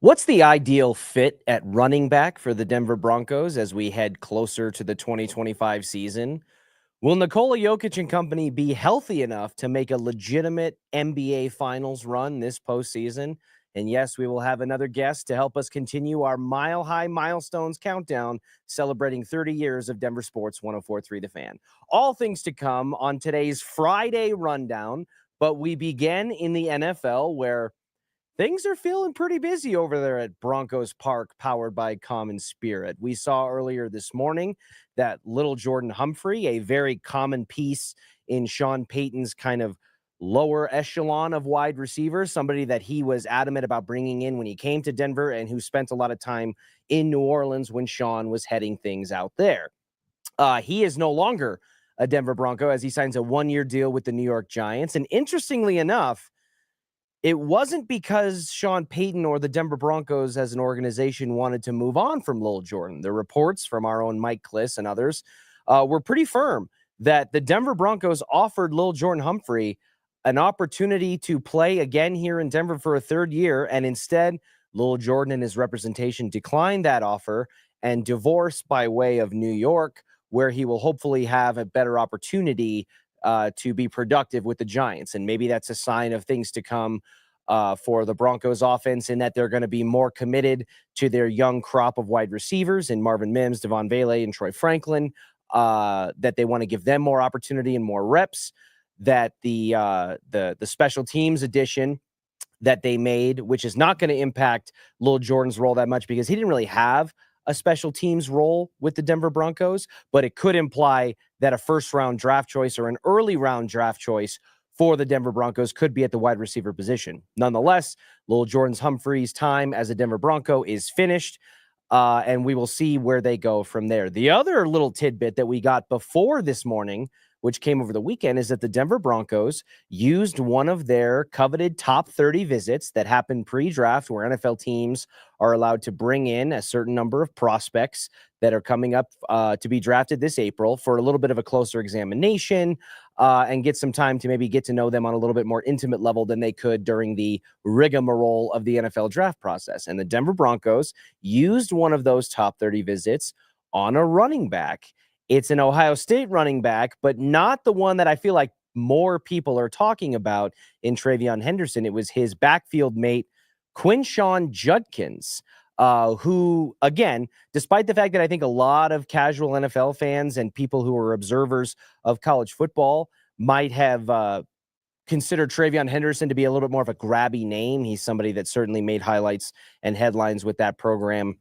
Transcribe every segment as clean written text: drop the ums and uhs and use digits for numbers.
What's the ideal fit at running back for the Denver Broncos as we head closer to the 2025 season? Will Nikola Jokic and company be healthy enough to make a legitimate NBA Finals run this postseason? And yes, we will have another guest to help us continue our Mile High Milestones countdown, celebrating 30 years of Denver Sports 1043 The Fan. All things to come on today's Friday rundown, but we begin in the NFL where things are feeling pretty busy over there at Broncos Park, powered by Common Spirit. We saw earlier this morning that little Jordan Humphrey, a very common piece in Sean Payton's kind of lower echelon of wide receivers, somebody that he was adamant about bringing in when he came to Denver and who spent a lot of time in New Orleans when Sean was heading things out there. He is no longer a Denver Bronco as he signs a one-year deal with the New York Giants. And interestingly enough, it wasn't because Sean Payton or the Denver Broncos as an organization wanted to move on from Lil Jordan. The reports from our own Mike Kliss and others were pretty firm that the Denver Broncos offered Lil Jordan Humphrey an opportunity to play again here in Denver for a third year, and instead, Lil Jordan and his representation declined that offer and divorced by way of New York, where he will hopefully have a better opportunity to be productive with the Giants. And maybe that's a sign of things to come for the Broncos offense in that they're going to be more committed to their young crop of wide receivers in Marvin Mims, Devon Vele, and Troy Franklin, that they want to give them more opportunity and more reps, that the special teams addition that they made, which is not going to impact Lil Jordan's role that much because he didn't really have a special teams role with the Denver Broncos, but it could imply that a first-round draft choice or an early-round draft choice for the Denver Broncos could be at the wide receiver position. Nonetheless, Lil Jordan's Humphrey's time as a Denver Bronco is finished, and we will see where they go from there. The other little tidbit that we got before this morning, which came over the weekend, is that the Denver Broncos used one of their coveted top 30 visits that happened pre-draft, where NFL teams are allowed to bring in a certain number of prospects that are coming up to be drafted this April for a little bit of a closer examination and get some time to maybe get to know them on a little bit more intimate level than they could during the rigmarole of the NFL draft process. And the Denver Broncos used one of those top 30 visits on a running back. It's an Ohio State running back, but not the one that I feel like more people are talking about in Travion Henderson. It was his backfield mate, Quinshon Judkins, who, again, despite the fact that I think a lot of casual NFL fans and people who are observers of college football might have considered Travion Henderson to be a little bit more of a grabby name. He's somebody that certainly made highlights and headlines with that program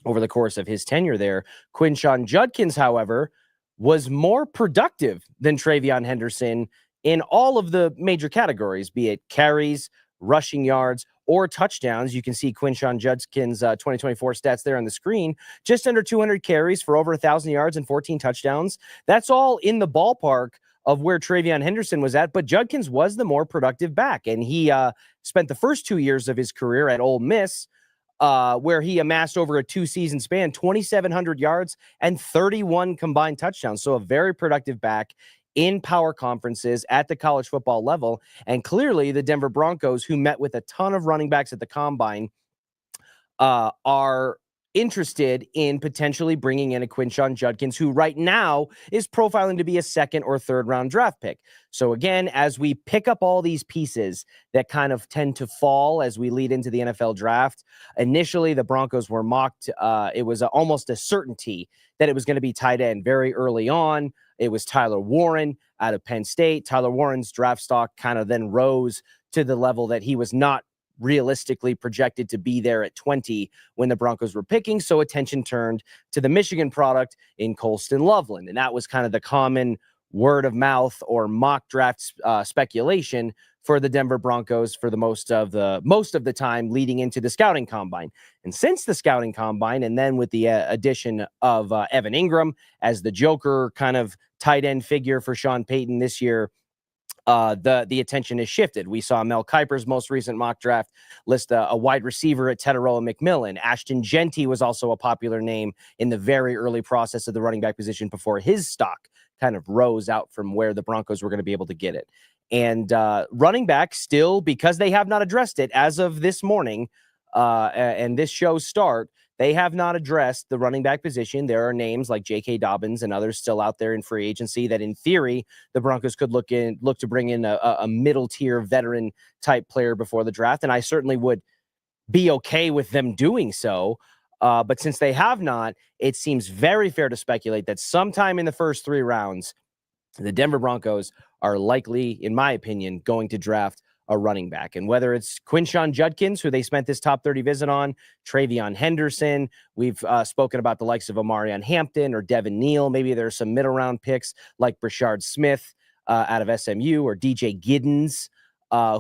over the course of his tenure there. Quinshon Judkins, however, was more productive than Travion Henderson in all of the major categories, be it carries, rushing yards, or touchdowns. You can see Quinshon Judkins' 2024 stats there on the screen. Just under 200 carries for over 1,000 yards and 14 touchdowns. That's all in the ballpark of where Travion Henderson was at, but Judkins was the more productive back, and he spent the first 2 years of his career at Ole Miss, where he amassed over a 2-season span, 2,700 yards and 31 combined touchdowns. So a very productive back in power conferences at the college football level. And clearly the Denver Broncos, who met with a ton of running backs at the combine, are interested in potentially bringing in a Quinshon Judkins, who right now is profiling to be a second or third round draft pick. So again, as we pick up all these pieces that kind of tend to fall as we lead into the NFL draft, initially the Broncos were mocked. It was almost a certainty that it was going to be tight end very early on. It was Tyler Warren out of Penn State. Tyler Warren's draft stock kind of then rose to the level that he was not realistically projected to be there at 20 when the Broncos were picking. So attention turned to the Michigan product in Colston Loveland. And that was kind of the common word of mouth or mock draft speculation for the Denver Broncos for the most of the time leading into the scouting combine. And since the scouting combine, and then with the addition of Evan Ingram as the Joker kind of tight end figure for Sean Payton this year, the attention has shifted. We saw Mel Kiper's most recent mock draft list a wide receiver at Teteroa McMillan. Ashton Genty was also a popular name in the very early process of the running back position before his stock kind of rose out from where the Broncos were going to be able to get it. And running back still, because they have not addressed it as of this morning, and this show's start, they have not addressed the running back position. There are names like J.K. Dobbins and others still out there in free agency that, in theory, the Broncos could look to bring in a middle tier veteran type player before the draft, and I certainly would be okay with them doing so. But since they have not, it seems very fair to speculate that sometime in the first 3 rounds, the Denver Broncos are likely, in my opinion, going to draft a running back. And whether it's Quinshon Judkins, who they spent this top 30 visit on, Travion Henderson, we've spoken about the likes of Omarion Hampton or Devin Neal. Maybe there's some middle round picks like Brashard Smith out of SMU, or DJ Giddens,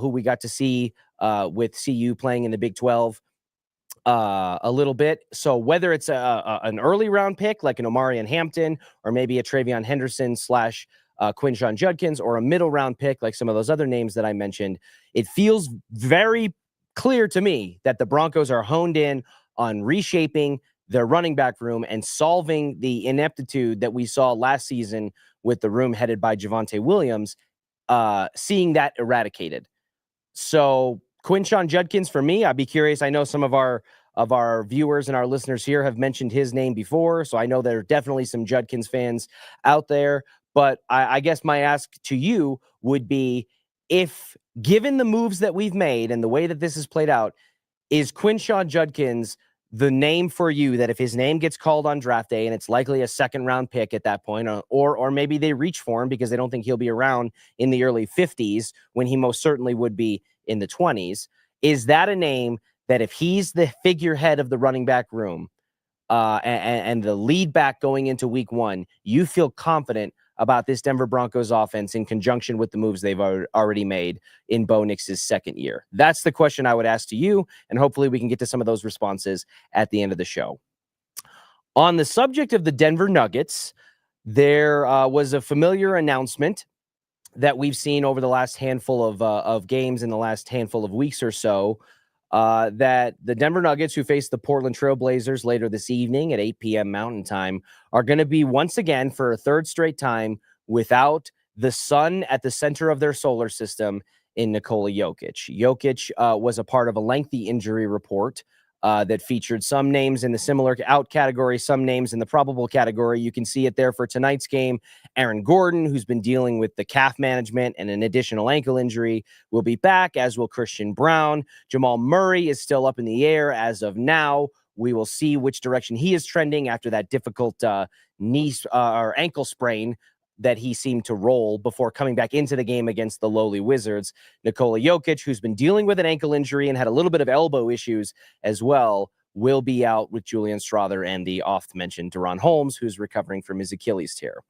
who we got to see with CU playing in the Big 12 a little bit. So whether it's an early round pick like an Omarion Hampton, or maybe a Travion Henderson slash Quinshon Judkins, or a middle round pick like some of those other names that I mentioned, it feels very clear to me that the Broncos are honed in on reshaping their running back room and solving the ineptitude that we saw last season with the room headed by Javonte Williams, seeing that eradicated. So Quinshon Judkins, for me, I'd be curious. I know some of our viewers and our listeners here have mentioned his name before, so I know there are definitely some Judkins fans out there. But I guess my ask to you would be, if given the moves that we've made and the way that this has played out, is Quinshon Judkins the name for you, that if his name gets called on draft day, and it's likely a 2nd round pick at that point, or maybe they reach for him because they don't think he'll be around in the early 50s when he most certainly would be in the 20s, is that a name that if he's the figurehead of the running back room and the lead back going into week 1, you feel confident about this Denver Broncos offense in conjunction with the moves they've already made in Bo Nix's 2nd year? That's the question I would ask to you, and hopefully we can get to some of those responses at the end of the show. On the subject of the Denver Nuggets, there was a familiar announcement that we've seen over the last handful of games in the last handful of weeks or so, that the Denver Nuggets, who face the Portland Trail Blazers later this evening at 8 p.m. Mountain Time, are going to be once again, for a 3rd straight time, without the sun at the center of their solar system in Nikola Jokic. Jokic was a part of a lengthy injury report that featured some names in the similar out category, some names in the probable category. You can see it there for tonight's game. Aaron Gordon, who's been dealing with the calf management and an additional ankle injury, will be back, as will Christian Brown. Jamal Murray is still up in the air as of now. We will see which direction he is trending after that difficult knee or ankle sprain that he seemed to roll before coming back into the game against the lowly Wizards. Nikola Jokic, who's been dealing with an ankle injury and had a little bit of elbow issues as well, will be out with Julian Strawther and the oft-mentioned Deron Holmes, who's recovering from his Achilles tear.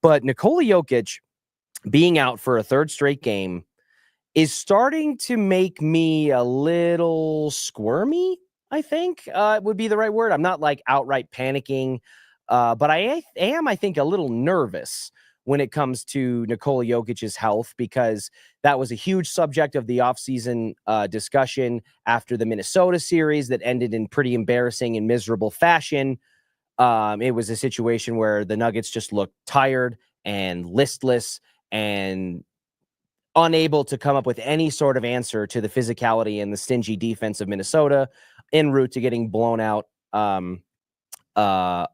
But Nikola Jokic being out for a 3rd straight game is starting to make me a little squirmy, I think would be the right word. I'm not like outright panicking, but I am, I think, a little nervous when it comes to Nikola Jokic's health, because that was a huge subject of the offseason discussion after the Minnesota series that ended in pretty embarrassing and miserable fashion. It was a situation where the Nuggets just looked tired and listless and unable to come up with any sort of answer to the physicality and the stingy defense of Minnesota, en route to getting blown out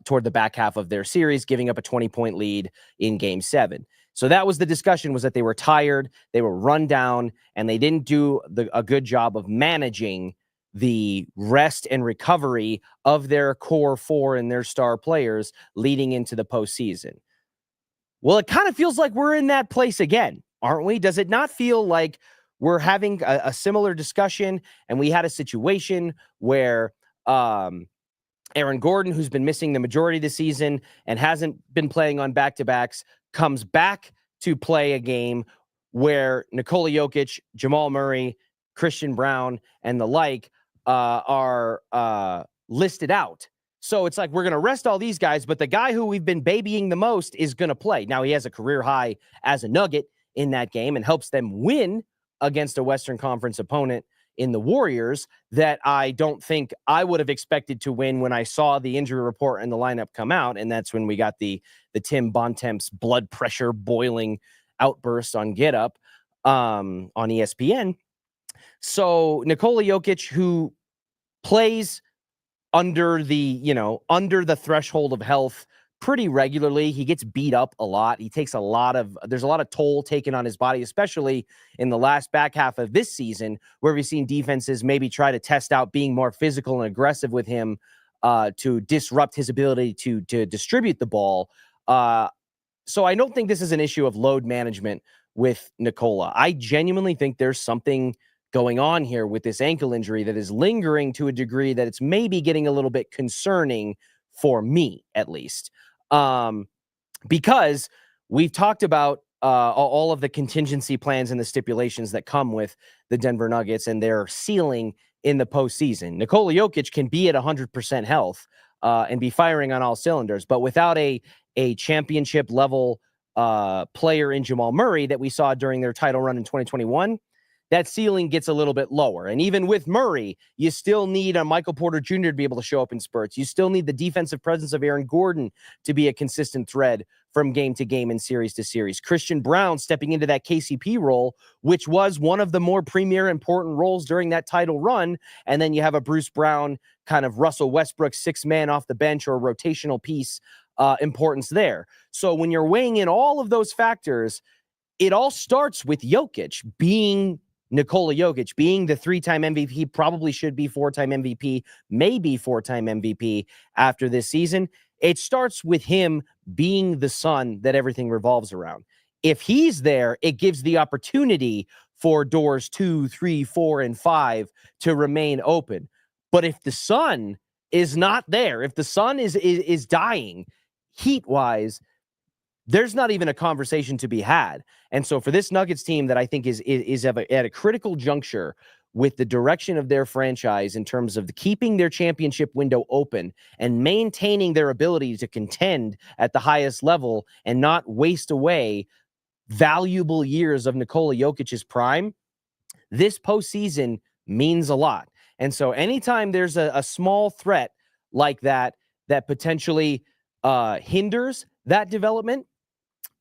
toward the back half of their series, giving up a 20-point lead in Game 7. So that was the discussion, was that they were tired, they were run down, and they didn't do a good job of managing the rest and recovery of their core 4 and their star players leading into the postseason. Well, it kind of feels like we're in that place again, aren't we? Does it not feel like we're having a similar discussion, and we had a situation where Aaron Gordon, who's been missing the majority of the season and hasn't been playing on back-to-backs, comes back to play a game where Nikola Jokic, Jamal Murray, Christian Brown, and the like are listed out. So it's like we're going to rest all these guys, but the guy who we've been babying the most is going to play. Now, he has a career high as a Nugget in that game and helps them win against a Western Conference opponent in the Warriors that I don't think I would have expected to win when I saw the injury report and the lineup come out. And that's when we got the Tim Bontemps blood pressure boiling outburst on Get Up on ESPN. So Nikola Jokic, who plays under the threshold of health pretty regularly. He gets beat up a lot. He takes there's a lot of toll taken on his body, especially in the last back half of this season, where we've seen defenses maybe try to test out being more physical and aggressive with him to disrupt his ability to distribute the ball. So I don't think this is an issue of load management with Nikola. I genuinely think there's something going on here with this ankle injury that is lingering to a degree that it's maybe getting a little bit concerning for me, at least. Because we've talked about all of the contingency plans and the stipulations that come with the Denver Nuggets and their ceiling in the postseason. Nikola Jokic can be at 100% health and be firing on all cylinders, but without a championship level player in Jamal Murray that we saw during their title run in 2021, that ceiling gets a little bit lower. And even with Murray, you still need a Michael Porter Jr. to be able to show up in spurts. You still need the defensive presence of Aaron Gordon to be a consistent thread from game to game and series to series. Christian Brown stepping into that KCP role, which was one of the more premier important roles during that title run. And then you have a Bruce Brown kind of Russell Westbrook 6-man off the bench or rotational piece importance there. So when you're weighing in all of those factors, it all starts with Jokic being Nikola Jokic, being the 3-time MVP, probably should be 4-time MVP, maybe 4-time MVP after this season. It starts with him being the sun that everything revolves around. If he's there, it gives the opportunity for doors 2, 3, 4, and 5 to remain open. But if the sun is not there, if the sun is dying heat-wise, there's not even a conversation to be had. And so for this Nuggets team that I think is at a critical juncture with the direction of their franchise in terms of keeping their championship window open and maintaining their ability to contend at the highest level and not waste away valuable years of Nikola Jokic's prime, this postseason means a lot. And so anytime there's a small threat like that potentially hinders that development,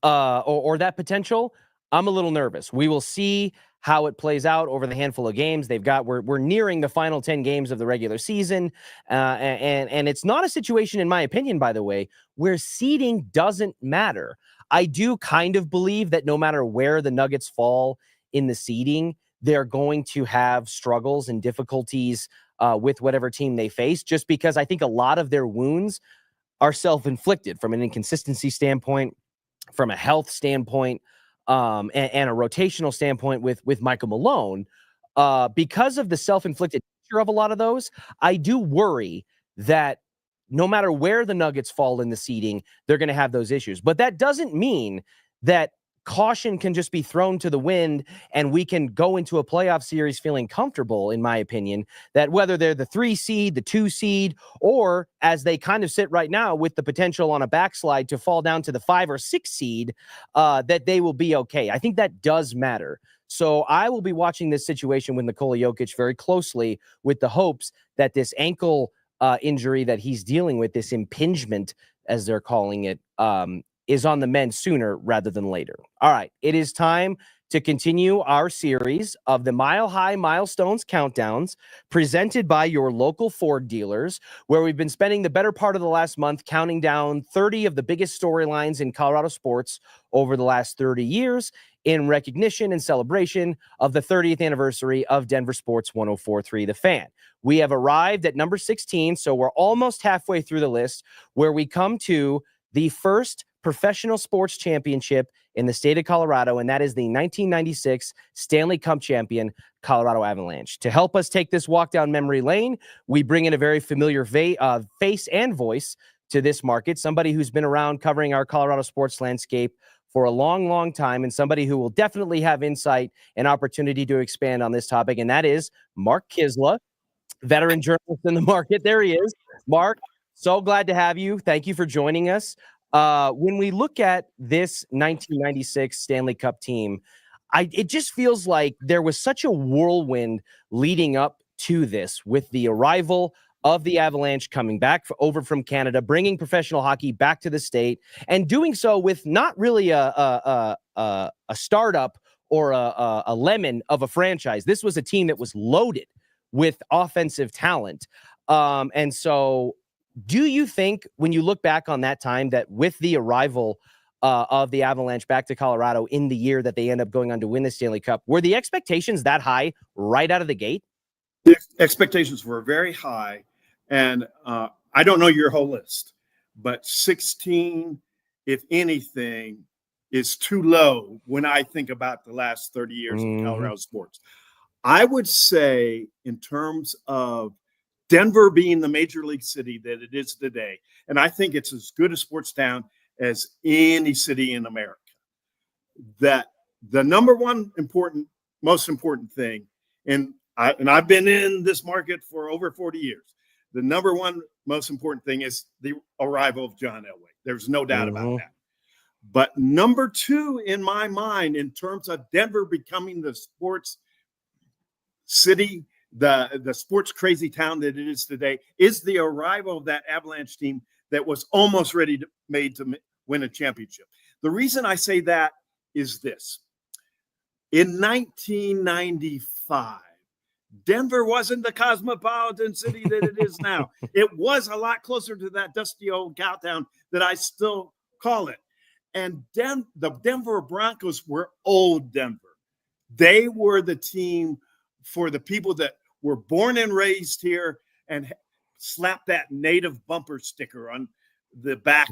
or that potential, I'm a little nervous. We will see how it plays out over the handful of games they've got. We're nearing the final 10 games of the regular season, and it's not a situation, in my opinion, by the way, where seeding doesn't matter. I do kind of believe that no matter where the Nuggets fall in the seeding, they're going to have struggles and difficulties with whatever team they face, just because I think a lot of their wounds are self-inflicted from an inconsistency standpoint, from a health standpoint, and a rotational standpoint with Michael Malone. Because of the self-inflicted nature of a lot of those, I do worry that no matter where the Nuggets fall in the seeding, they're going to have those issues. But that doesn't mean that caution can just be thrown to the wind and we can go into a playoff series feeling comfortable, in my opinion, that whether they're the 3 seed, the 2 seed, or as they kind of sit right now with the potential on a backslide to fall down to the 5 or 6 seed, that they will be okay. I think that does matter. So I will be watching this situation with Nikola Jokic very closely with the hopes that this ankle injury that he's dealing with, this impingement, as they're calling it, is on the mend sooner rather than later. All right, it is time to continue our series of the Mile High Milestones countdowns presented by your local Ford dealers, where we've been spending the better part of the last month counting down 30 of the biggest storylines in Colorado sports over the last 30 years in recognition and celebration of the 30th anniversary of Denver Sports 104.3 The Fan. We have arrived at number 16, so we're almost halfway through the list, where we come to the first professional sports championship in the state of Colorado, and that is the 1996 Stanley Cup champion Colorado Avalanche. To help us take this walk down memory lane, we bring in a very familiar face and voice to this market, somebody who's been around covering our Colorado sports landscape for a long, long time, and somebody who will definitely have insight and opportunity to expand on this topic, and that is Mark Kisla, veteran journalist in the market. There he is. Mark, so glad to have you. Thank you for joining us. When we look at this 1996 Stanley Cup team, it just feels like there was such a whirlwind leading up to this, with the arrival of the Avalanche coming back over from Canada, bringing professional hockey back to the state, and doing so with not really a startup or a lemon of a franchise. This was a team that was loaded with offensive talent. And so do you think when you look back on that time that with the arrival of the Avalanche back to Colorado in the year that they end up going on to win the Stanley Cup, were the expectations that high right out of the gate? The expectations were very high. And I don't know your whole list, but 16, if anything, is too low when I think about the last 30 years of Colorado sports. I would say in terms of Denver being the major league city that it is today, and I think it's as good a sports town as any city in America, that the number one most important thing, and I've been in this market for over 40 years, the number one most important thing is the arrival of John Elway. There's no doubt about that. But number two in my mind, in terms of Denver becoming the sports city, the sports crazy town that it is today, is the arrival of that Avalanche team that was almost made to win a championship. The reason I say that is this. In 1995, Denver wasn't the cosmopolitan city that it is now. It was a lot closer to that dusty old cow town that I still call it. And the Denver Broncos were old Denver. They were the team for the people that were born and raised here and slapped that native bumper sticker on the back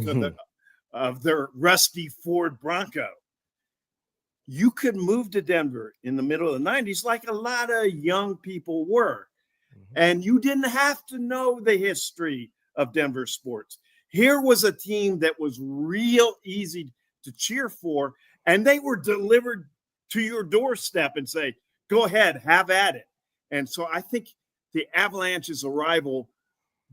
of their rusty Ford Bronco. You could move to Denver in the middle of the 90s like a lot of young people were. And you didn't have to know the history of Denver sports. Here was a team that was real easy to cheer for, and they were delivered to your doorstep and say, go ahead, have at it. And so I think the Avalanche's arrival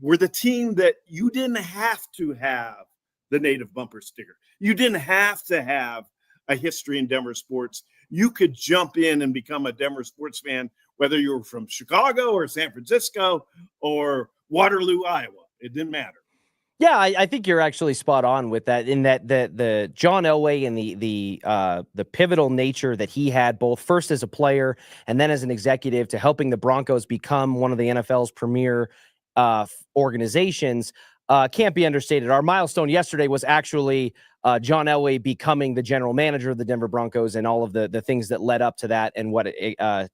were the team that you didn't have to have the native bumper sticker. You didn't have to have a history in Denver sports. You could jump in and become a Denver sports fan, whether you were from Chicago or San Francisco or Waterloo, Iowa. It didn't matter. Yeah, I think you're actually spot on with that, in that the John Elway and the pivotal nature that he had, both first as a player and then as an executive, to helping the Broncos become one of the NFL's premier organizations, can't be understated. Our milestone yesterday was actually John Elway becoming the general manager of the Denver Broncos and all of the things that led up to that and what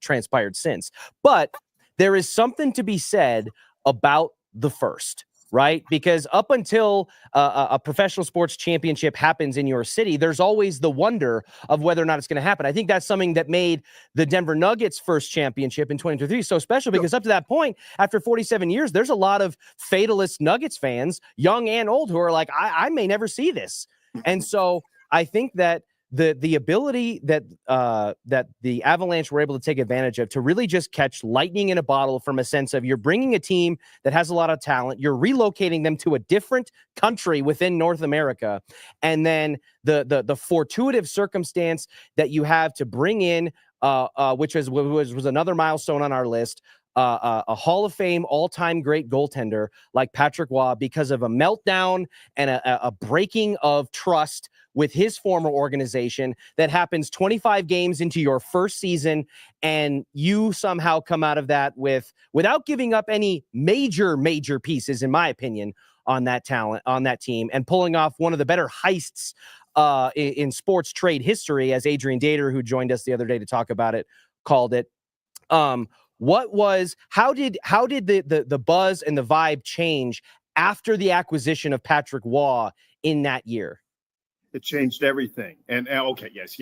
transpired since. But there is something to be said about the first. Right? Because up until a professional sports championship happens in your city, there's always the wonder of whether or not it's going to happen. I think that's something that made the Denver Nuggets' first championship in 2023 so special, because up to that point, after 47 years, there's a lot of fatalist Nuggets fans, young and old, who are like, I may never see this. And so I think that the ability that the Avalanche were able to take advantage of to really just catch lightning in a bottle, from a sense of, you're bringing a team that has a lot of talent, you're relocating them to a different country within North America, and then the fortuitous circumstance that you have to bring in, which was another milestone on our list, a Hall of Fame all-time great goaltender like Patrick Waugh, because of a meltdown and a breaking of trust with his former organization that happens 25 games into your first season, and you somehow come out of that without giving up any major pieces, in my opinion, on that talent, on that team, and pulling off one of the better heists in sports trade history, as Adrian Dater, who joined us the other day to talk about it, called it. How did the buzz and the vibe change after the acquisition of Patrick Waugh in that year? It changed everything. And okay, yes.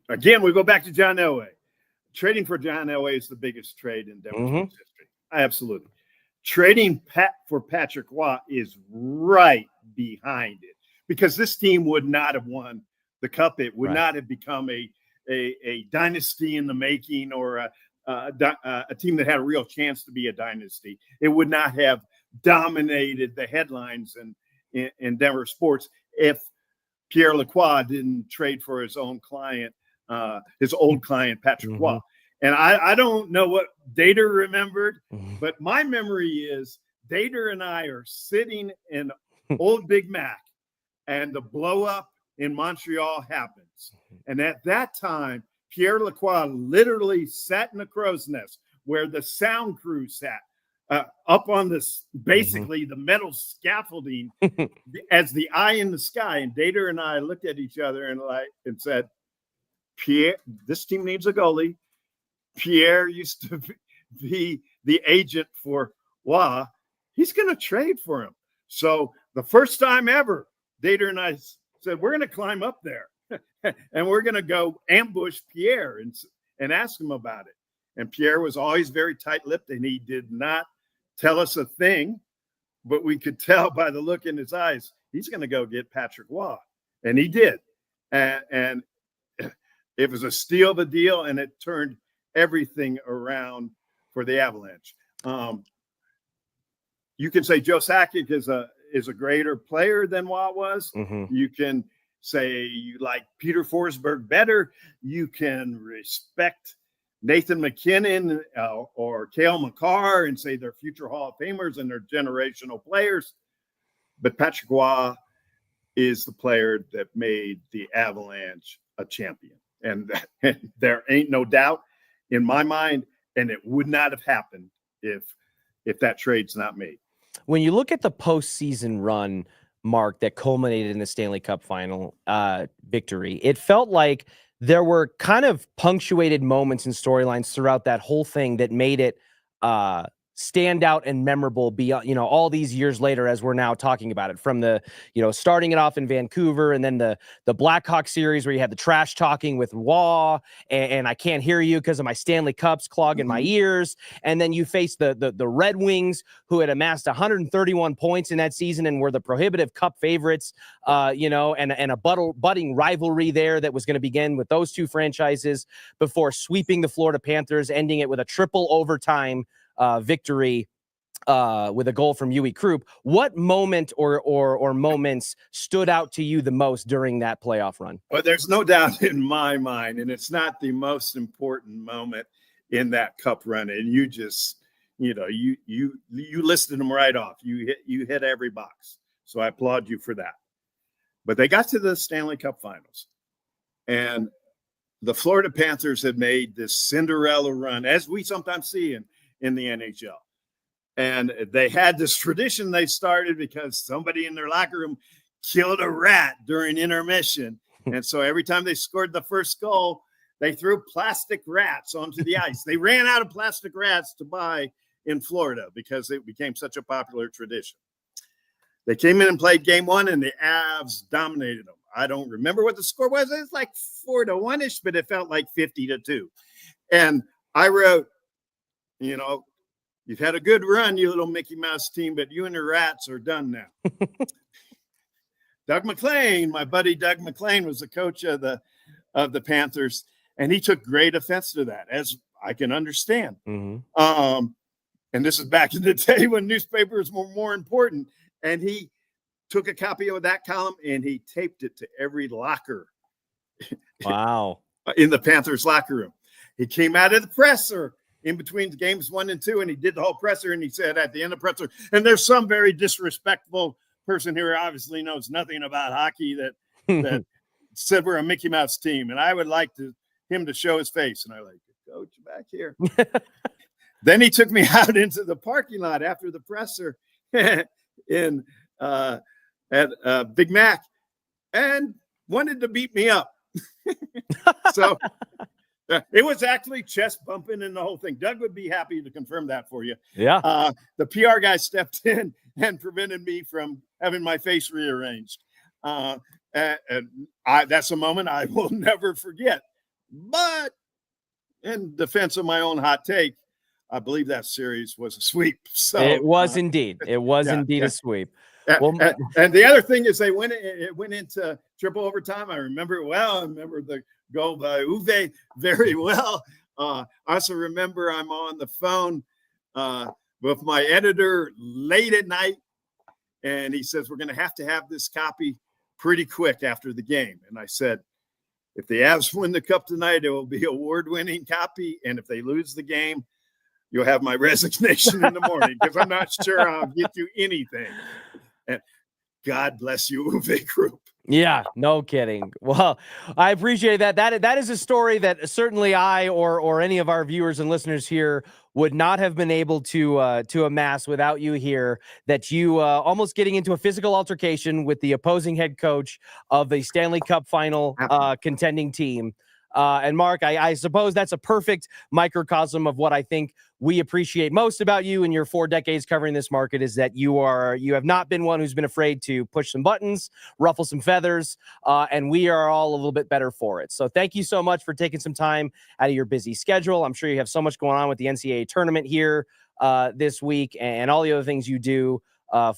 Again, we go back to John Elway. Trading for John Elway is the biggest trade in Denver sports history. Absolutely. Trading for Patrick Waugh is right behind it, because this team would not have won the Cup. It would not have become a dynasty in the making, or a team that had a real chance to be a dynasty. It would not have dominated the headlines in Denver sports if Pierre Lacroix didn't trade for his own client, his old client, Patrick Waugh. And I don't know what Dater remembered, but my memory is Dater and I are sitting in Old Big Mac, and the blow up in Montreal happens. And at that time, Pierre Lacroix literally sat in a crow's nest where the sound crew sat, up on this, basically the metal scaffolding as the eye in the sky. And Dater and I looked at each other and said, Pierre, this team needs a goalie. Pierre used to be the agent for Wah. He's going to trade for him. So the first time ever, Dater and I said, we're going to climb up there and we're going to go ambush Pierre and ask him about it. And Pierre was always very tight-lipped, and he did not tell us a thing, but we could tell by the look in his eyes, he's going to go get Patrick Waugh. And he did. And it was a steal of a deal, and it turned everything around for the Avalanche. You can say Joe Sakic is a greater player than Waugh was. You can say you like Peter Forsberg better. You can respect Nathan McKinnon or Cale Makar and say they're future Hall of Famers and they're generational players. But Patrick Waugh is the player that made the Avalanche a champion. And there ain't no doubt in my mind, and it would not have happened if that trade's not made. When you look at the postseason run, Mark, that culminated in the Stanley Cup final victory, it felt like there were kind of punctuated moments and storylines throughout that whole thing that made it stand out and memorable beyond, all these years later, as we're now talking about it, from the, starting it off in Vancouver, and then the Blackhawk series where you had the trash talking with Waugh and I can't hear you because of my Stanley Cups clogging my ears. And then you faced the Red Wings, who had amassed 131 points in that season and were the prohibitive cup favorites, and a budding rivalry there that was going to begin with those two franchises before sweeping the Florida Panthers, ending it with a triple overtime victory with a goal from Yui Krupp. What moment or moments stood out to you the most during that playoff run? Well, there's no doubt in my mind, and it's not the most important moment in that cup run. And you just, you listed them right off. You hit every box. So I applaud you for that. But they got to the Stanley Cup Finals, and the Florida Panthers had made this Cinderella run, as we sometimes see in the NHL. And they had this tradition they started because somebody in their locker room killed a rat during intermission. And so every time they scored the first goal, they threw plastic rats onto the ice. They ran out of plastic rats to buy in Florida because it became such a popular tradition. They came in and played game one, and the Avs dominated them. I don't remember what the score was. It was like 4-1-ish, but it felt like 50-2. And I wrote, you've had a good run, you little Mickey Mouse team, but you and the Rats are done now. Doug McLean, my buddy Doug McLean, was the coach of the Panthers, and he took great offense to that, as I can understand. And this is back in the day when newspapers were more important. And he took a copy of that column and he taped it to every locker. Wow. In the Panthers locker room. He came out of the presser in between games 1 and 2, and he did the whole presser, and he said at the end of the presser, and there's some very disrespectful person here who obviously knows nothing about hockey that said we're a Mickey Mouse team, and I would like him to show his face. And I like, coach, back here. Then he took me out into the parking lot after the presser at Big Mac and wanted to beat me up. So it was actually chest bumping and the whole thing. Doug would be happy to confirm that for you. Yeah. The PR guy stepped in and prevented me from having my face rearranged. And that's a moment I will never forget. But in defense of my own hot take, I believe that series was a sweep. So it was indeed. It was indeed a sweep. And the other thing is it went into triple overtime. I remember it well. I remember the goal by Uwe very well. I also remember I'm on the phone with my editor late at night, and he says, we're going to have this copy pretty quick after the game. And I said, if the Avs win the cup tonight, it will be an award-winning copy. And if they lose the game, you'll have my resignation in the morning because I'm not sure I'll get you anything. And God bless you, Uwe Krupp. Yeah, no kidding. Well, I appreciate that. That is a story that certainly I or any of our viewers and listeners here would not have been able to amass without you here. That you almost getting into a physical altercation with the opposing head coach of the Stanley Cup final contending team. And Mark, I suppose that's a perfect microcosm of what I think we appreciate most about you in your 4 decades covering this market, is that you have not been one who's been afraid to push some buttons, ruffle some feathers, and we are all a little bit better for it. So thank you so much for taking some time out of your busy schedule. I'm sure you have so much going on with the NCAA tournament here this week and all the other things you do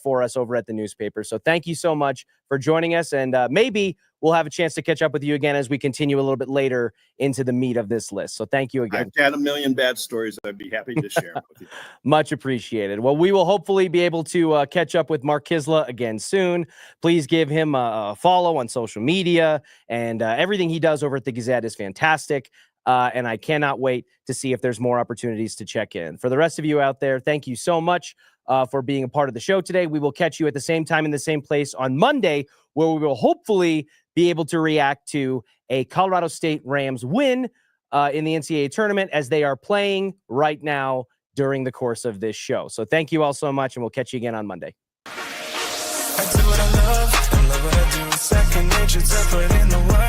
for us over at the newspaper. So thank you so much for joining us, and maybe we'll have a chance to catch up with you again as we continue a little bit later into the meat of this list. So thank you again. I've got a million bad stories I'd be happy to share with you. Much appreciated. Well, we will hopefully be able to catch up with Mark Kisla again soon. Please give him a follow on social media, and everything he does over at the Gazette is fantastic. And I cannot wait to see if there's more opportunities to check in. For the rest of you out there, thank you so much for being a part of the show today. We will catch you at the same time in the same place on Monday, where we will hopefully be able to react to a Colorado State Rams win in the NCAA tournament, as they are playing right now during the course of this show. So thank you all so much, and we'll catch you again on Monday. I do what I love what I do. Second nature to put in the work.